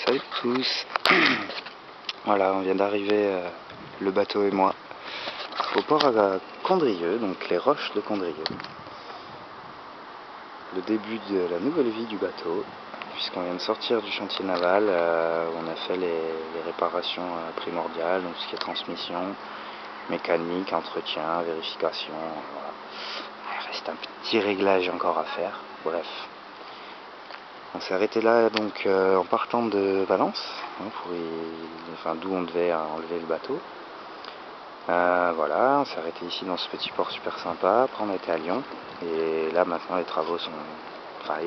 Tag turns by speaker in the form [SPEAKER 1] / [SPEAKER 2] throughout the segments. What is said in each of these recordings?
[SPEAKER 1] Salut à tous. Voilà, on vient d'arriver, le bateau et moi, au port à Condrieu, donc les roches de Condrieu. Le début de la nouvelle vie du bateau, puisqu'on vient de sortir du chantier naval, où on a fait les réparations primordiales, donc ce qui est transmission, mécanique, entretien, vérification, voilà. Il reste un petit réglage encore à faire, bref. On s'est arrêté là donc en partant de Valence, hein, d'où on devait enlever le bateau. Voilà, on s'est arrêté ici dans ce petit port super sympa. Après on a été à Lyon et là maintenant les travaux sont,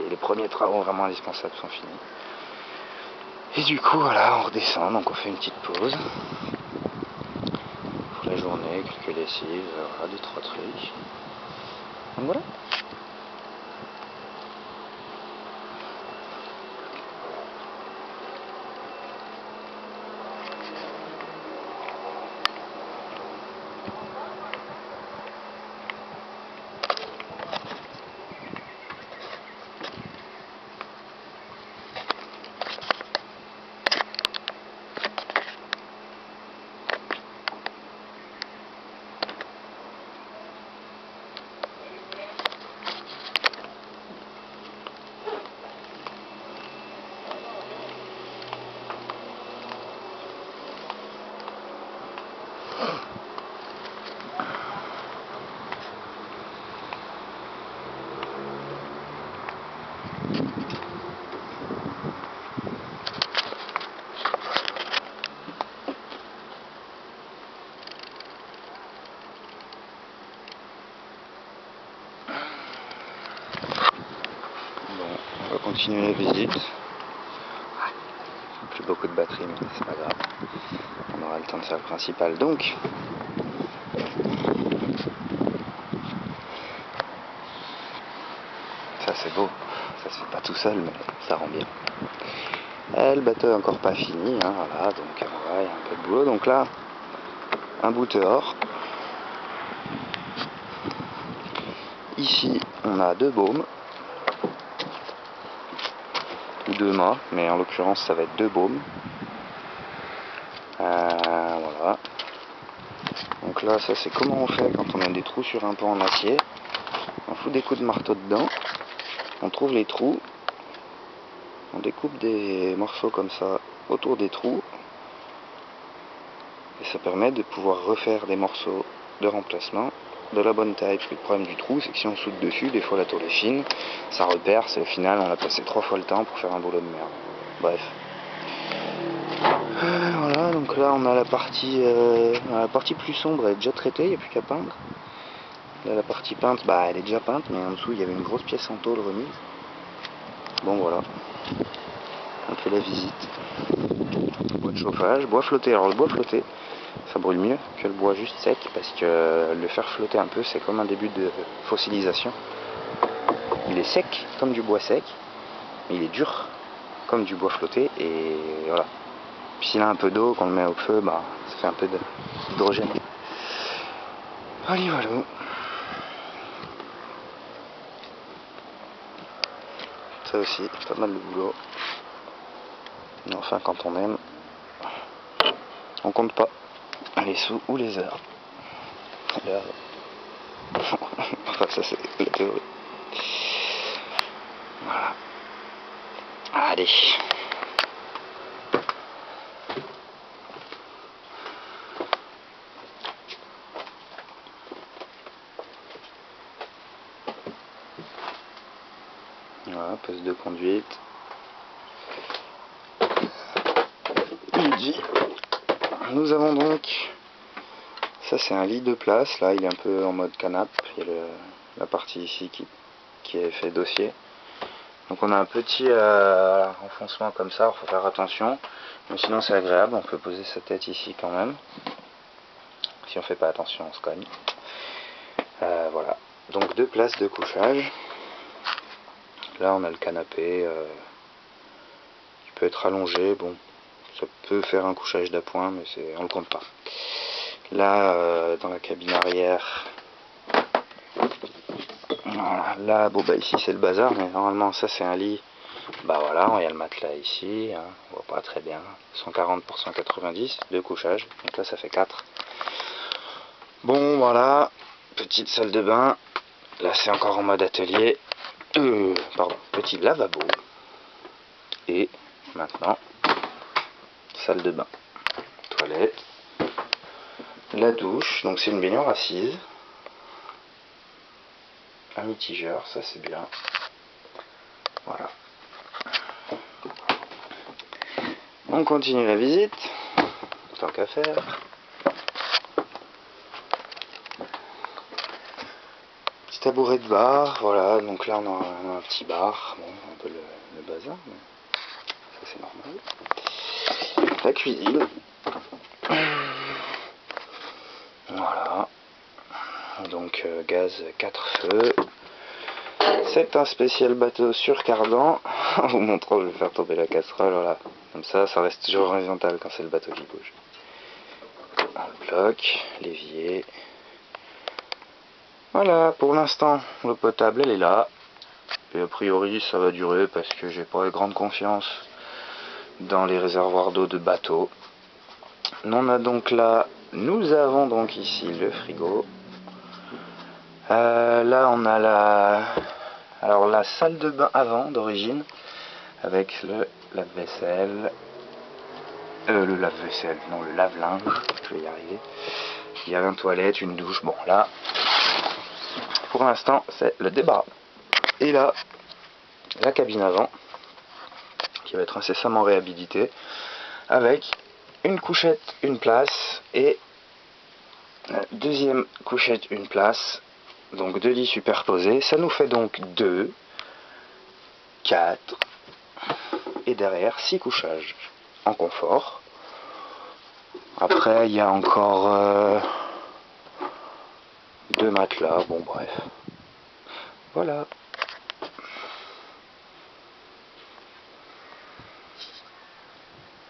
[SPEAKER 1] les premiers travaux vraiment indispensables sont finis. Et du coup voilà, on redescend, donc on fait une petite pause pour la journée, quelques lessives, voilà, 2-3 trucs. Donc voilà. On va continuer la visite. Plus beaucoup de batterie, mais c'est pas grave. On aura le temps de faire le principal. Donc, ça c'est beau. Ça se fait pas tout seul, mais ça rend bien. Le bateau est encore pas fini, hein, voilà. Donc voilà, il y a un peu de boulot. Donc là, un bout dehors. Ici, on a 2 baumes. Ou 2 mâts, mais en l'occurrence ça va être 2 baumes. Voilà. Donc là, ça c'est comment on fait quand on a des trous sur un pont en acier. On fout des coups de marteau dedans, on trouve les trous, on découpe des morceaux comme ça autour des trous, et ça permet de pouvoir refaire des morceaux de remplacement de la bonne taille. Parce que le problème du trou, c'est que si on soude dessus, des fois la tôle est fine, ça reperce, et au final on a passé 3 fois le temps pour faire un boulot de merde. Bref. Voilà, donc là on a la partie plus sombre, elle est déjà traitée, il n'y a plus qu'à peindre. Là la partie peinte, elle est déjà peinte, mais en dessous il y avait une grosse pièce en tôle remise. Bon voilà, on fait la visite. Bois de chauffage, bois flotté. Alors le bois flotté, ça brûle mieux que le bois juste sec, parce que le faire flotter un peu, c'est comme un début de fossilisation. Il est sec comme du bois sec, mais il est dur comme du bois flotté, et voilà. Puis s'il a un peu d'eau, qu'on le met au feu, ça fait un peu d'hydrogène. Allez, voilà. Ça aussi, pas mal de boulot. Mais enfin, quand on aime, on compte pas les sous ou les heures. Enfin, ça c'est la théorie. Voilà. Allez. Voilà, poste de conduite. Midi. Nous avons donc, ça c'est un lit de place, là il est un peu en mode canapé, il y a la partie ici qui est fait dossier. Donc on a un petit renfoncement comme ça, il faut faire attention, mais sinon c'est agréable, on peut poser sa tête ici quand même. Si on fait pas attention on se cogne. Voilà, donc 2 places de couchage. Là on a le canapé qui peut être allongé, bon ça peut faire un couchage d'appoint, mais on le compte pas. Là dans la cabine arrière, voilà, là ici c'est le bazar, mais normalement ça c'est un lit Bah voilà, il y a le matelas ici, hein, on voit pas très bien. 140 pour 190, 2 couchages, donc là ça fait 4. Bon voilà, petite salle de bain, là c'est encore en mode atelier. Pardon, petit lavabo. Et maintenant, salle de bain, toilette, la douche, donc c'est une baignoire assise. Un mitigeur, ça c'est bien. Voilà. On continue la visite, tant qu'à faire. Petit tabouret de bar, voilà, donc là on a un petit bar, bon, un peu le bazar, mais ça c'est normal. La cuisine. Voilà. Donc gaz 4 feux. C'est un spécial bateau sur cardan. En vous montrant, je vais faire tomber la casserole, voilà. Comme ça reste toujours horizontal quand c'est le bateau qui bouge. On bloque, l'évier. Voilà, pour l'instant, l'eau potable elle est là. Et a priori ça va durer parce que j'ai pas grande confiance dans les réservoirs d'eau de bateau. On a donc là, nous avons donc ici le frigo. Là on a la salle de bain avant d'origine avec le lave-vaisselle. Le lave-vaisselle, non, le lave-linge, je vais y arriver. Il y a une toilette, une douche, bon là, pour l'instant, c'est le débarras. Et là, la cabine avant, qui va être incessamment réhabilitée, avec une couchette, une place, et deuxième couchette, une place, donc 2 lits superposés. Ça nous fait donc 2, 4, et derrière 6 couchages en confort. Après, il y a encore 2 matelas, bon bref. Voilà.